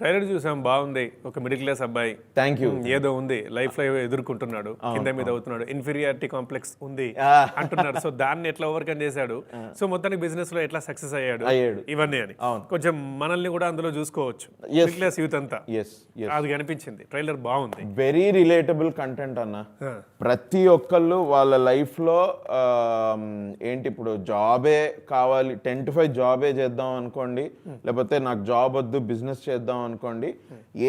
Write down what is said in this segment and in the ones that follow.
Trailer చూసాం, బాగుంది. ఒక మిడిల్ క్లాస్ అబ్బాయి, థ్యాంక్ యూ. ఏదో ఉంది లైఫ్ లో ఎదుర్కొంటున్నాడు, కింద మీద అవుతున్నాడు, ఇన్ఫీరియారిటీ కాంప్లెక్స్ ఉంది అంటున్నారు. సో దాన్ని ఎట్లా ఓవర్కమ్ చేశాడు, సో మొత్తానికి బిజినెస్ లో ఎట్లా సక్సెస్ అయ్యాడు ఇవన్నీ అని కొంచెం మనల్ని కూడా అందులో చూసుకోవచ్చు. మిడిల్ క్లాస్ యూత్ అంతా అది కనిపించింది. ట్రైలర్ బాగుంది, వెరీ రిలేటబుల్ కంటెంట్ అన్న. ప్రతి ఒక్కళ్ళు వాళ్ళ లైఫ్ లో ఏంటి, ఇప్పుడు జాబే కావాలి, 10 to 5 జాబే చేద్దాం అనుకోండి, లేకపోతే నాకు జాబ్ వద్దు బిజినెస్ చేద్దాం అనుకోండి,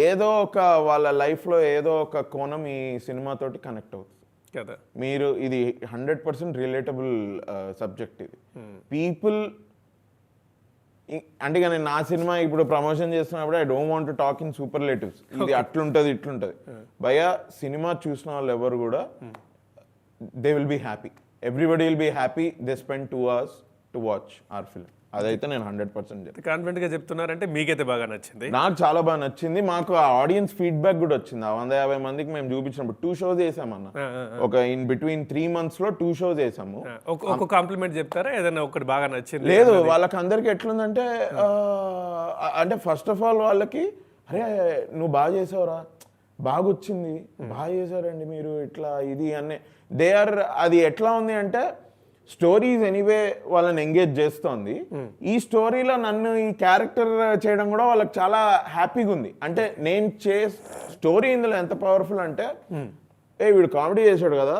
ఏదో ఒక వాళ్ళ లైఫ్లో ఏదో ఒక కోణం ఈ సినిమాతోటి కనెక్ట్ అవుతుంది కదా. మీరు ఇది 100% రిలేటబుల్ సబ్జెక్ట్. ఇది పీపుల్ అంటే నేను నా సినిమా ఇప్పుడు ప్రమోషన్ చేస్తున్నప్పుడు I don't want to talk in superlatives. ఇది అట్లుంటుంది ఇట్లుంటుంది భయ్యా. సినిమా చూసిన వాళ్ళు ఎవరు కూడా they will be happy, everybody will be happy. They spend 2 hours to watch our film. అదైతే నేను 100% కాన్ఫిడెంట్ గా చెప్తున్నారంటే మీకైతే బాగా నచ్చింది. నాకు చాలా బాగా నచ్చింది. మాకు ఆ ఆడియన్స్ ఫీడ్బ్యాక్ కూడా వచ్చింది. 150 మందికి మేము చూపించినప్పుడు 2 shows వేసామన్న. ఒక ఇన్ బిట్వీన్ 3 months లో 2 shows వేసాము. ఒక కాంప్లిమెంట్ చెప్తారా, ఏదైనా ఒకటి బాగా నచ్చింది? లేదు, వాళ్ళకి అందరికి ఎట్లుందంటే, అంటే ఫస్ట్ ఆఫ్ ఆల్ వాళ్ళకి, అరే నువ్వు బాగా చేసావురా, బాగా వచ్చింది, బాగా చేశారండి మీరు, ఇట్లా ఇది అన్నీ అది ఎట్లా ఉంది అంటే, స్టోరీస్ ఎనీవే వాళ్ళని ఎంగేజ్ చేస్తోంది. ఈ స్టోరీలో నన్ను ఈ క్యారెక్టర్ చేయడం కూడా వాళ్ళకి చాలా హ్యాపీగా ఉంది. అంటే నేను స్టోరీ ఇందులో ఎంత పవర్ఫుల్ అంటే, వీడు కామెడీ చేశాడు కదా,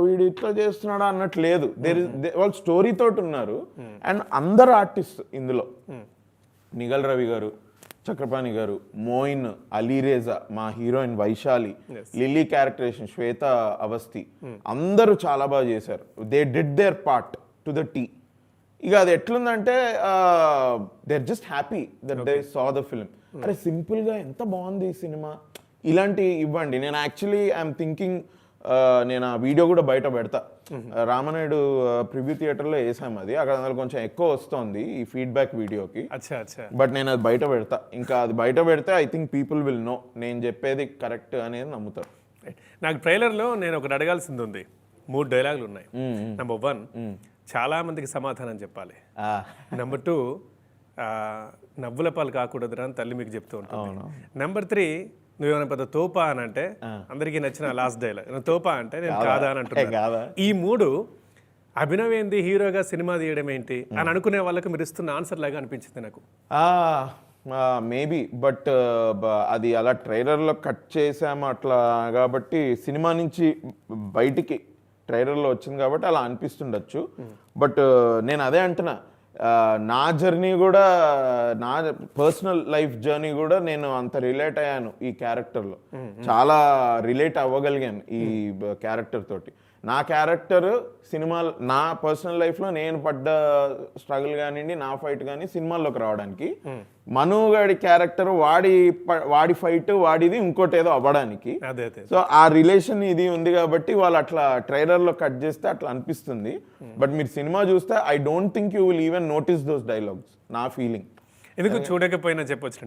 వీడు ఇట్లా చేస్తున్నాడా అన్నట్టు లేదు. వాళ్ళు స్టోరీ తోటి ఉన్నారు. అండ్ అందరు ఆర్టిస్ట్ ఇందులో, నిగల్ రవి గారు, చక్రపాణి గారు, మోయిన్, అలీరేజా, మా heroine Vaishali, Lily characterization Shweta Awasthi, అందరూ చాలా బాగా చేశారు. They did their part to the tee. ఇక అది ఎట్లుందంటే, they are just happy that they saw the film. అరే సింపుల్గా ఎంత బాగుంది ఈ సినిమా, ఇలాంటివి ఇవ్వండి. నేను యాక్చువల్లీ ఐఎమ్ థింకింగ్, నేను ఆ వీడియో కూడా బయట పెడతా. రామనాయుడు ప్రివ్యూ థియేటర్లో వేసాము. అది అక్కడ అందులో కొంచెం ఎక్కువ వస్తుంది ఈ ఫీడ్బ్యాక్ వీడియోకి. బట్ నేను అది బయట పెడతా. ఇంకా అది బయట పెడితే I think people will know నేను చెప్పేది కరెక్ట్ అనేది నమ్ముతారు. నాకు ట్రైలర్లో నేను ఒకటి అడగాల్సింది ఉంది. 3 డైలాగులు ఉన్నాయి. నెంబర్ 1, చాలా మందికి సమాధానం చెప్పాలి. నెంబర్ 2, నవ్వుల పాలు కాకూడదురా అని తల్లి మీకు చెప్తూ ఉంటాను. నెంబర్ 3, నువ్వేమైనా పెద్ద తోపా అని అంటే అందరికీ నచ్చిన లాస్ట్ డైలాగ్, నువ్వు తోపా అంటే నేను కాదా అని అంటున్నా. ఈ 3 అభినవ్ ఏంది, హీరోగా సినిమా తీయడం ఏంటి అని అనుకునే వాళ్ళకి మీరు ఇస్తున్న ఆన్సర్ లాగా అనిపించింది నాకు. మేబీ, బట్ అది అలా ట్రైలర్లో కట్ చేసాము అట్లా కాబట్టి, సినిమా నుంచి బయటికి ట్రైలర్లో వచ్చింది కాబట్టి అలా అనిపిస్తుండొచ్చు. బట్ నేను అదే అంటున్నా, నా జర్నీ కూడా, నా పర్సనల్ లైఫ్ జర్నీ కూడా నేను అంత రిలేట్ అయ్యాను ఈ క్యారెక్టర్లో. చాలా రిలేట్ అవ్వగలిగాను ఈ క్యారెక్టర్ తోటి. నా క్యారెక్టర్ సినిమా, నా పర్సనల్ లైఫ్లో నేను పడ్డ స్ట్రగుల్ కానివ్వండి, నా ఫైట్ కానీ సినిమాల్లోకి రావడానికి, మనుగాడి క్యారెక్టర్ వాడి ఫైట్ వాడిది ఇంకోటి ఏదో అవ్వడానికి. సో ఆ రిలేషన్ ఇది ఉంది కాబట్టి వాళ్ళు అట్లా ట్రైలర్లో కట్ చేస్తే అట్లా అనిపిస్తుంది. బట్ మీరు సినిమా చూస్తే I don't think you will even notice those dialogues. నా ఫీలింగ్. ఎందుకు చూడకపోయినా చెప్పొచ్చు.